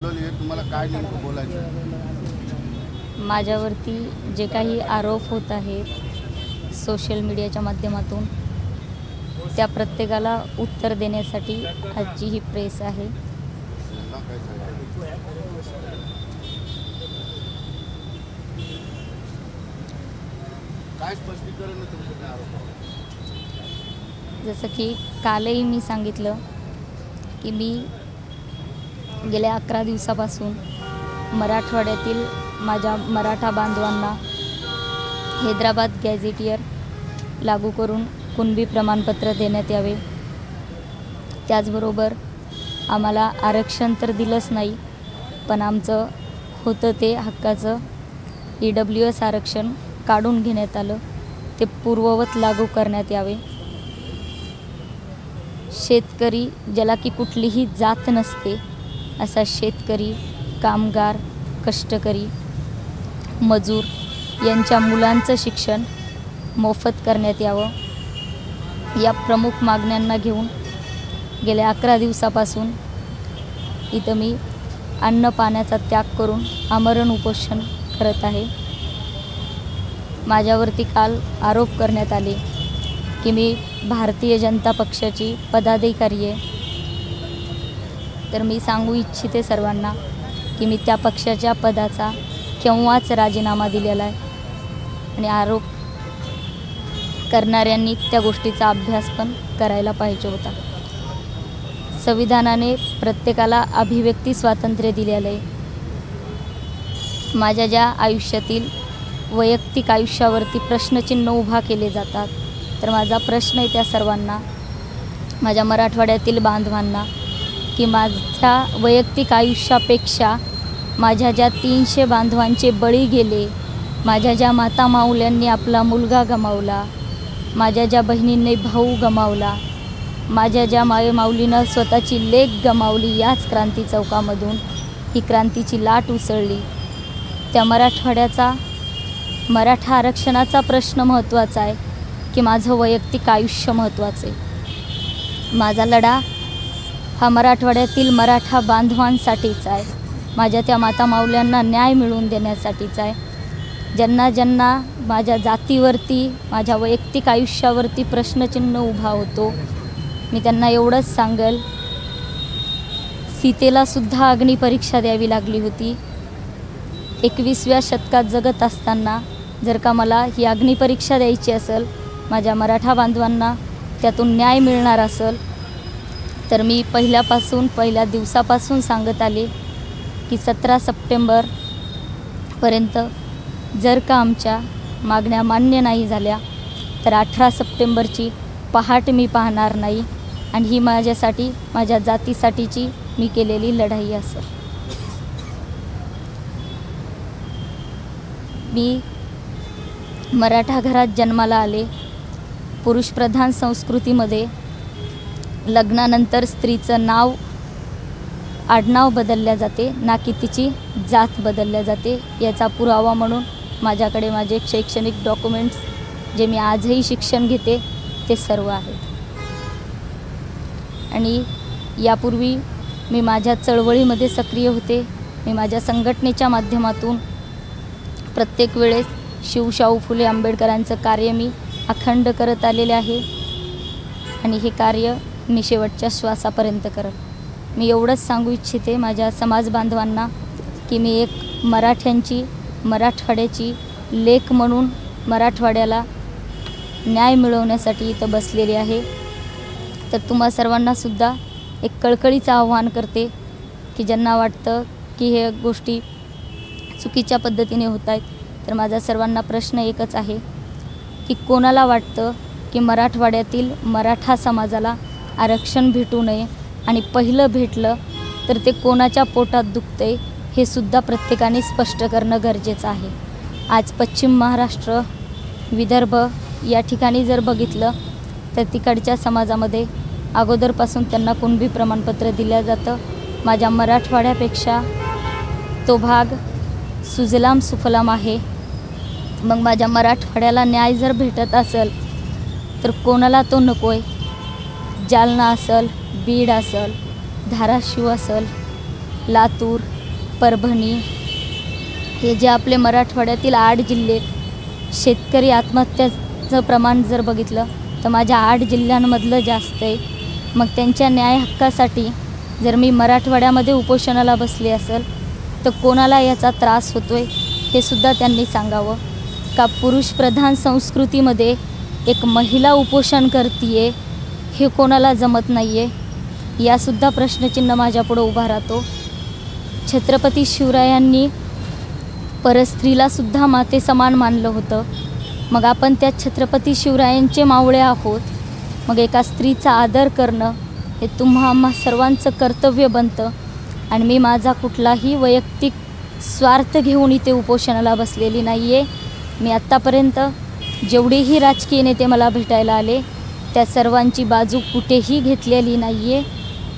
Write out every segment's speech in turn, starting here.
तुम्हाला काय नेमकं बोलायचं? माझ्यावरती जे काही आरोप होत आहेत सोशल मीडियाच्या माध्यमातून त्या प्रत्येकाला उत्तर देण्यासाठी आजची ही प्रेस आहे। काय स्पष्टीकरण आहे तुमचं त्या आरोपावर? जसं की कालही मी सांगितलं की मी गेल्या 11 दिवसापासून मराठवाड्यातील माझ्या मराठा बांधवांना हैदराबाद गॅझेटियर लागू करून कुणबी प्रमाणपत्र देण्यात यावे। त्याचबरोबर आम्हाला आरक्षण तर दिलंच नाही, पण आमचं होतं ते हक्काचं EWS आरक्षण काढून घेण्यात आलं, ते पूर्ववत लागू करण्यात यावे। शेतकरी ज्याला की कुठलीही जात नसते असा शेतकरी, कामगार, कष्टकरी, मजूर यांच्या मुलांचं शिक्षण मोफत करण्यात यावं, या प्रमुख मागण्यांना घेऊन गेल्या 11 दिवसापासून इथं मी अन्न पाण्याचा त्याग करून आमरण उपोषण करत आहे। माझ्यावरती काल आरोप करण्यात आले की मी भारतीय जनता पक्षाची पदाधिकारी आहे, तर मी सांगू इच्छिते सर्वांना की मी त्या पक्षाच्या पदाचा केव्हाच राजीनामा दिलेला आहे आणि आरोप करणाऱ्यांनी त्या गोष्टीचा अभ्यास पण करायला पाहिजे होता। संविधानाने प्रत्येकाला अभिव्यक्ती स्वातंत्र्य दिलेलं आहे। माझ्या ज्या आयुष्यातील वैयक्तिक आयुष्यावरती प्रश्नचिन्ह उभा केले जातात, तर माझा प्रश्न आहे त्या सर्वांना, माझ्या मराठवाड्यातील बांधवांना, की माझ्या वैयक्तिक आयुष्यापेक्षा माझ्या ज्या 300 बांधवांचे बळी गेले, माझ्या ज्या माता माऊल्यांनी आपला मुलगा गमावला, माझ्या ज्या बहिणींनी भाऊ गमावला, माझ्या ज्या माऊलीनं स्वतःची लेक गमावली, याच क्रांती चौकामधून ही क्रांतीची लाट उसळली, त्या मराठवाड्याचा मराठा आरक्षणाचा प्रश्न महत्त्वाचा आहे की माझं वैयक्तिक आयुष्य महत्त्वाचं आहे। माझा लढा हा मराठवाड्यातील मराठा बांधवांसाठीच आहे, माझ्या त्या माता माऊल्यांना न्याय मिळवून देण्यासाठीच आहे। ज्यांना ज्यांना माझ्या जातीवरती, माझ्या वैयक्तिक आयुष्यावरती प्रश्नचिन्ह उभा होतो, मी त्यांना एवढंच सांगेल, सीतेलासुद्धा अग्निपरीक्षा द्यावी लागली होती। 21व्या शतकात जगत असताना जर का मला ही अग्निपरीक्षा द्यायची असेल, माझ्या मराठा बांधवांना त्यातून न्याय मिळणार असेल, तर मी पहिल्या दिवसापासून सांगत आले की 17 सप्टेंबरपर्यंत जर का आमच्या मागण्या मान्य नाही झाल्या तर 18 सप्टेंबरची पहाट मी पाहणार नाही आणि ही माझ्यासाठी, माझ्या जातीसाठीची मी केलेली लढाई असेल। मी मराठा घरात जन्माला आले। पुरुषप्रधान संस्कृतीमध्ये लग्नानंतर स्त्रीचं नाव, आडनाव बदलल्या जाते, ना की तिची जात बदलल्या जाते। याचा पुरावा म्हणून माझ्याकडे माझे शैक्षणिक डॉक्युमेंट्स, जे मी आजही शिक्षण घेते, ते सर्व आहेत। आणि यापूर्वी मी माझ्या चळवळीमध्ये सक्रिय होते। मी माझ्या संघटनेच्या माध्यमातून प्रत्येक वेळेस शिवशाहू फुले आंबेडकरांचं कार्य मी अखंड करत आलेले आहे आणि हे कार्य मी शेवटच्या श्वासापर्यंत करेन। मी एवढंच सांगू इच्छिते माझ्या समाज बांधवांना की मी एक मराठ्यांची, मराठवाड्याची लेक म्हणून मराठवाड्याला न्याय मिळवण्यासाठी इथं बसलेली आहे। तर तुम्हा सर्वांनासुद्धा एक कळकळीचं आव्हान करते की ज्यांना वाटतं की हे गोष्टी चुकीच्या पद्धतीने होत आहेत, तर माझा सर्वांना प्रश्न एकच आहे की कोणाला वाटतं की मराठवाड्यातील मराठा समाजाला आरक्षण भेटू नये आणि पहिलं भेटलं तर ते कोणाच्या पोटात दुखतंय, हे सुद्धा प्रत्येकाने स्पष्ट करणं गरजेचं आहे। आज पश्चिम महाराष्ट्र, विदर्भ या ठिकाणी जर बघितलं तर तिकडच्या समाजामध्ये अगोदरपासून त्यांना कुणबी प्रमाणपत्र दिलं जातं। माझ्या मराठवाड्यापेक्षा तो भाग सुजलाम सुफलाम आहे। मग माझ्या मराठवाड्याला न्याय जर भेटत असेल तर कोणाला तो नको आहे? जालना असेल, बीड असेल, धाराशिव असेल, लातूर, परभणी हे जे आपले मराठवाड्यातील 8 जिल्हे, शेतकरी आत्महत्याचं प्रमाण जर बघितलं तर माझ्या 8 जिल्ह्यांमधलं जास्त आहे. मग त्यांच्या न्याय हक्कासाठी जर मी मराठवाड्यामध्ये उपोषणाला बसले असेल तर कोणाला याचा त्रास होतो आहे हे सुद्धा त्यांनी सांगावं. का पुरुषप्रधान संस्कृतीमध्ये एक महिला उपोषण करते हे कोणाला जमत नाही आहे, यासुद्धा प्रश्नचिन्ह माझ्यापुढं उभा राहतो. छत्रपती शिवरायांनी परस्त्रीलासुद्धा माते समान मानलं होतं. मग आपण त्या छत्रपती शिवरायांचे मावळे आहोत. मग एका स्त्रीचा आदर करणं हे आम्हा सर्वांचं कर्तव्य बनतं. आणि मी माझा कुठलाही वैयक्तिक स्वार्थ घेऊन इथे उपोषणाला बसलेली नाही आहे. मी आत्तापर्यंत जेवढेही राजकीय नेते मला भेटायला आले त्या सर्वांची बाजू कुठेही घेतलेली नाही आहे.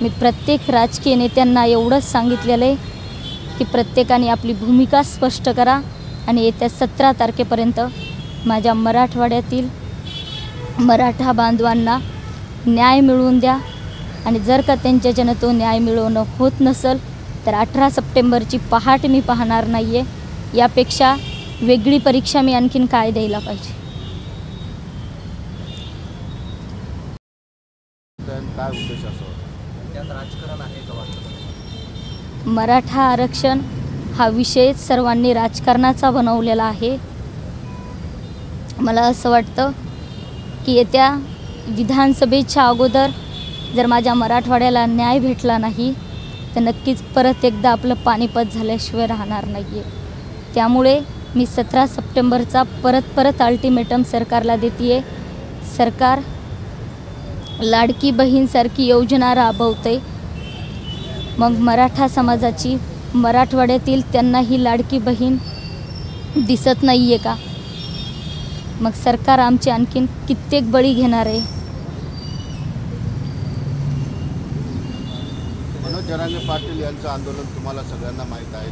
मी प्रत्येक राजकीय नेत्यांना एवढंच सांगितलेलं आहे की प्रत्येकाने आपली भूमिका स्पष्ट करा आणि येत्या 17 तारखेपर्यंत माझ्या मराठवाड्यातील मराठा बांधवांना न्याय मिळवून द्या. आणि जर का त्यांच्याच्यानं तो न्याय मिळवणं होत नसेल तर 18 सप्टेंबरची पहाट मी पाहणार नाही आहे. यापेक्षा वेगळी परीक्षा मी आणखीन काय द्यायला पाहिजे. काय उद्देश असावा? त्यात राजकारण आहे का वाटतं? मराठा आरक्षण हा विषय सर्वांनी राजकारणाचा बनवलेला आहे. मला असं वाटतं की येत्या विधानसभेच्या अगोदर जर माझ्या मराठवाड्याला न्याय भेटला नाही तर नक्कीच परत एकदा आपलं पानिपत झाल्याशिवाय राहणार नाही आहे. त्यामुळे मी 17 सप्टेंबरचा परत अल्टिमेटम सरकारला देते आहे. सरकार लाडकी बहीणसारखी योजना राबवते. मग मराठा समाजाची मराठवाड्यातील त्यांना ही लाडकी बहीण दिसत नाही आहे का? मग सरकार आमची आणखीन कित्येक बळी घेणार आहे. मनोज जरांगे पाटील यांचं आंदोलन तुम्हाला सगळ्यांना माहीत आहे.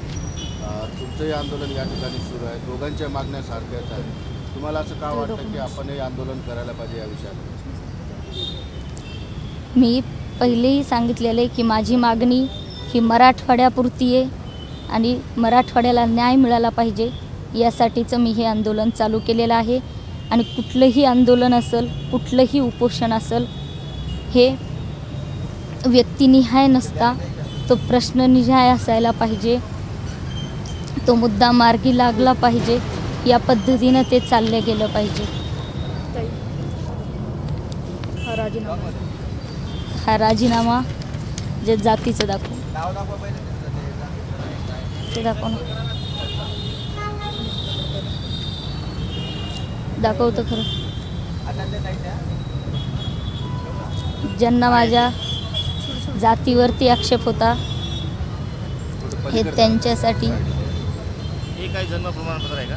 तुमचंही आंदोलन या ठिकाणी सुरू आहे. दोघांच्या मागण्या सारख्याच आहेत. तुम्हाला असं का वाटतं की आपण हे आंदोलन करायला पाहिजे या विषयावर? मी पहिलेही सांगितलेले की माझी मागणी ही मराठवाड्यापुरती आहे आणि मराठवाड्याला न्याय मिळाला पाहिजे यासाठीचं मी हे आंदोलन चालू केलेलं आहे. आणि कुठलंही आंदोलन असेल, कुठलंही उपोषण असेल, हे व्यक्तिनिहाय नसता, तो प्रश्ननिहाय असायला पाहिजे. तो मुद्दा मार्गी लागला पाहिजे. या पद्धतीनं ते चाललं गेलं पाहिजे. हा राजीनामा जे जातीचं दाखव ते दाखव ना, दाखवतं खरं. ज्यांना माझ्या जातीवरती आक्षेप होता हे त्यांच्यासाठी. हे काय जन्म प्रमाणपत्र आहे का?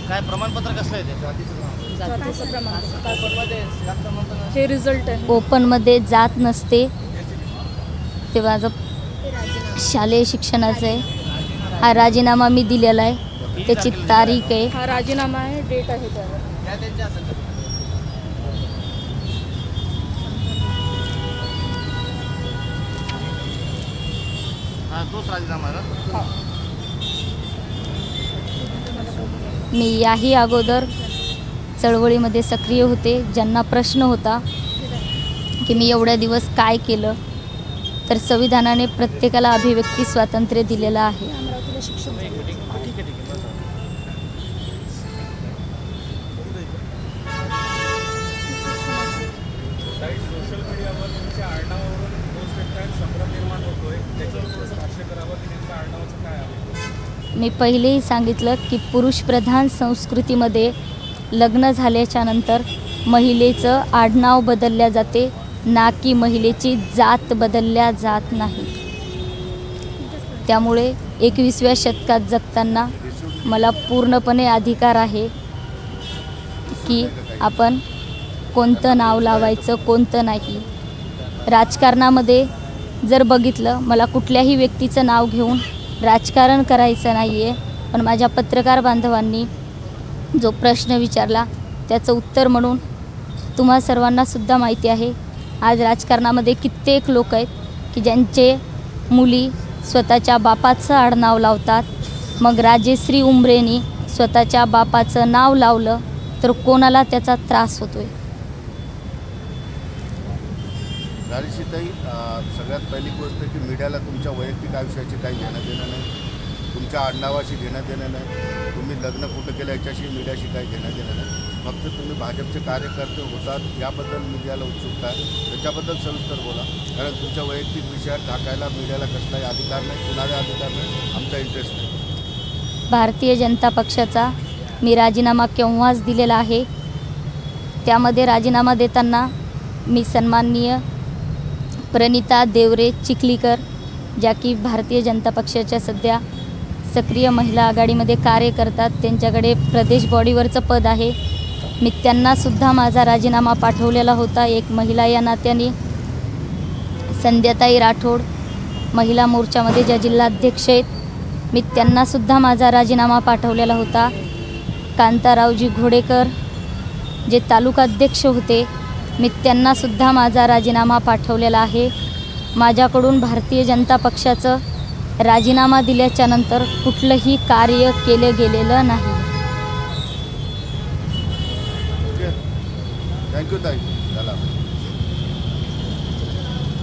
काय प्रमाणपत्र कसलं आहे ते? हे रिझल्ट आहे. ओपनमध्ये जात नसते. ते माझं शालेय शिक्षणाचं आहे. हा राजीनामा मी दिलेला आहे. त्याची तारीख आहे. हा राजीनामा आहे, डेट आहे त्यावर. हा तोच राजीनामा आहे ना? मी याही अगोदर चळवळीमध्ये सक्रिय होते. ज्यांना प्रश्न होता की मी एवढ्या दिवस काय केलं, तर संविधानाने प्रत्येकाला अभिव्यक्ती स्वातंत्र्य दिलेलं आहे. सोशल मीडियावर तुमच्या आडनावावरून पोस्ट येतात, संभ्रम निर्माण होतोय. त्याच्यावर थोडंसं भाष्य करावं की नेमकं आडनावाचं काय आहे? मी पहिलेही सांगितलं की पुरुषप्रधान संस्कृतीमध्ये लग्न झाल्याच्या नंतर महिलेचं आडनाव बदलल्या जाते, ना की महिलेची जात बदलल्या जात नाही. त्यामुळे 21व्या शतकात जगताना मला पूर्णपणे अधिकार आहे की आपण कोणतं नाव लावायचं, कोणतं नाही. राजकारणामध्ये जर बघितलं, मला कुठल्याही व्यक्तीचं नाव घेऊन राजकारण करायचं नाही आहे. पण माझ्या पत्रकार बांधवांनी जो प्रश्न विचारला त्याचं उत्तर म्हणून तुम्हा सर्वांनासुद्धा माहिती आहे आज राजकारणामध्ये कित्येक लोक आहेत की ज्यांचे मुली स्वतःच्या बापाचं आडनाव लावतात. मग राजेश्री उंबरेनी स्वतःच्या बापाचं नाव लावलं तर कोणाला त्याचा त्रास होतोय? राजेश्रीताई, सगळ्यात पहिली गोष्ट की मीडियाला तुमच्या वैयक्तिक आयुष्याची काही घेणं देणं नाही, तुमच्या आडनावाशी घेणं देणं नाही, तुम्ही लग्न कुठं केलं याच्याशी मीडियाशी काही घेणं देणं नाही. फक्त तुम्ही भाजपचे कार्यकर्ते होतात याबद्दल मीडियाला उत्सुकता आहे, त्याच्याबद्दल सविस्तर बोला. कारण तुमच्या वैयक्तिक विषयात टाकायला मीडियाला कसलाही अधिकार नाही, कुणाला अधिकार नाही, आमचा इंटरेस्ट नाही. भारतीय जनता पक्षाचा मी राजीनामा केव्हाच दिलेला आहे. त्यामध्ये राजीनामा देताना मी सन्माननीय प्रणिता देवरे चिखलीकर, ज्या की भारतीय जनता पक्षाच्या सध्या सक्रिय महिला आघाडीमध्ये कार्य करतात, त्यांच्याकडे प्रदेश बॉडीवरचं पद आहे. मी त्यांनासुद्धा माझा राजीनामा पाठवलेला होता. एक महिला या नात्याने संध्याताई राठोड महिला मोर्चामध्ये ज्या जिल्हाध्यक्ष आहेत, मी त्यांनासुद्धा माझा राजीनामा पाठवलेला होता. कांतारावजी घोडेकर जे तालुकाध्यक्ष होते, मी त्यांनासुद्धा माझा राजीनामा पाठवलेला आहे. माझ्याकडून भारतीय जनता पक्षाचं राजीनामा दिल्याच्यानंतर कुठलंही कार्य केलं गेलेलं नाही. थँक्यू ताई.